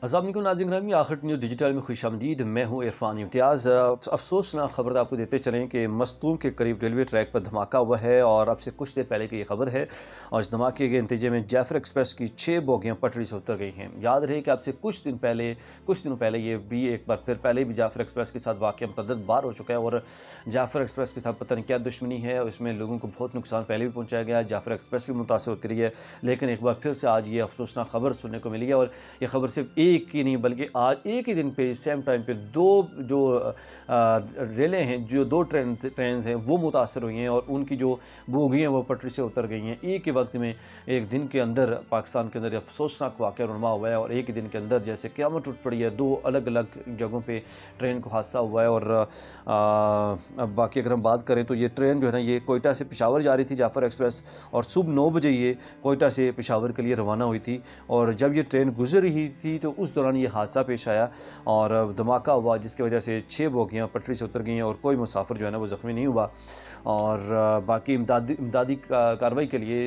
अस्सलामुअलैकुम नाज़रीन ग्रामी, आखिर न्यूज़ डिजिटल में खुशामदीद। मैं हूँ इरफान इम्तियाज़। अफसोसनाक खबर आपको देते चलें कि मस्तूम के करीब रेलवे ट्रैक पर धमाका हुआ है और अब से कुछ देर पहले की ये खबर है। और इस धमाके के नतीजे में जाफर एक्सप्रेस की 6 बोगियाँ पटरी से उतर गई हैं। याद रहे कि अब से कुछ दिनों पहले ये भी एक बार फिर पहले भी जाफर एक्सप्रेस के साथ वाक़या मुतअद्दिद बार हो चुका है। और जाफर एक्सप्रेस के साथ पता नहीं क्या दुश्मनी है, उसमें लोगों को बहुत नुकसान पहले भी पहुँचाया गया है। जाफर एक्सप्रेस भी मुतासर होती रही है, लेकिन एक बार फिर से आज ये अफसोसनाक खबर सुनने को मिली है। और ये खबर सिर्फ एक ही नहीं बल्कि आज एक ही दिन पे सेम टाइम पे दो जो रेलें हैं, जो दो ट्रेन हैं वो मुतासर हुई हैं और उनकी जो बोगी हैं वो पटरी से उतर गई हैं। एक ही वक्त में एक दिन के अंदर पाकिस्तान के अंदर अफसोसनाक वाक़या रुनमा हुआ है और एक ही दिन के अंदर जैसे क़यामत टूट पड़ी है। दो अलग अलग जगहों पे ट्रेन को हादसा हुआ है। और अब बाकी अगर हम बात करें तो ये ट्रेन जो है ना, ये कोयटा से पेशावर जा रही थी, जाफर एक्सप्रेस, और सुबह 9 बजे ये कोयटा से पेशावर के लिए रवाना हुई थी। और जब ये ट्रेन गुजर रही थी तो उस दौरान ये हादसा पेश आया और धमाका हुआ, जिसकी वजह से 6 बोगियाँ पटरी से उतर गई हैं और कोई मुसाफिर जो है ना वो ज़ख्मी नहीं हुआ। और बाकी इमदादी कार्रवाई के लिए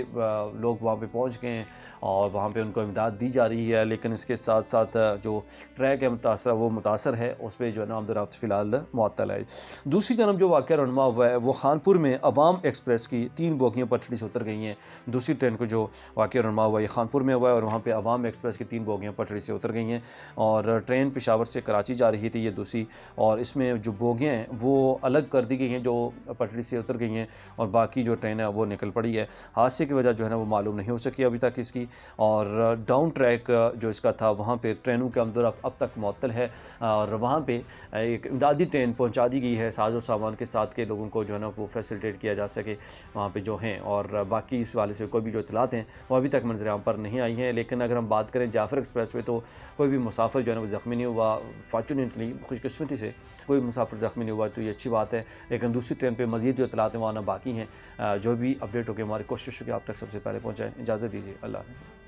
लोग वहाँ पे पहुँच गए हैं और वहाँ पे उनको इमदाद दी जा रही है। लेकिन इसके साथ साथ जो ट्रैक है मुतासर, वो मुतासर है, उस पर जो है ना आमद-ओ-रफ्त फ़िलहाल मुअत्तल है। दूसरी जानब जो वाक़या रुनमा हुआ है वो खानपुर में अवाम एक्सप्रेस की 3 बोगियाँ पटरी से उतर गई हैं। दूसरी ट्रेन को जो वाक़या रुनमा हुआ ये खानपुर में हुआ है और वहाँ पे अवाम एक्सप्रेस की 3 बोगियाँ पटरी से उतर गई हैं। और ट्रेन पेशावर से कराची जा रही थी ये दूसरी, और इसमें जो बोगियाँ हैं वो अलग कर दी गई हैं, जो पटरी से उतर गई हैं, और बाकी जो ट्रेन है वो निकल पड़ी है। हादसे की वजह जो है ना वो मालूम नहीं हो सकी अभी तक इसकी। और डाउन ट्रैक जो इसका था वहाँ पे ट्रेनों के अंदर अब तक मुअत्तल है और वहाँ पे एक इमदादी ट्रेन पहुँचा दी गई है साजो सामान के साथ के लोगों को जो है ना वो फैसिलिटेट किया जा सके वहाँ पे जो हैं। और बाकी इस वाले से कोई भी जो इतलात हैं वो अभी तक मंज़र-ए-आम पर नहीं आई हैं। लेकिन अगर हम बात करें जाफर एक्सप्रेस पे तो कोई भी मुसाफिर जो है ना वो ज़ख्मी नहीं हुआ। फॉर्चुनेटली, खुशकिस्मती से कोई मुसाफिर ज़ख्मी नहीं हुआ, तो ये अच्छी बात है। लेकिन दूसरी ट्रेन पे मज़ीद जो इतलात हैं वो आना बाकी हैं। जो भी अपडेट होगी हमारी कोशिश होगी आप तक सबसे पहले पहुँचाएँ। इजाज़त दीजिए, अल्लाह हाफ़िज़।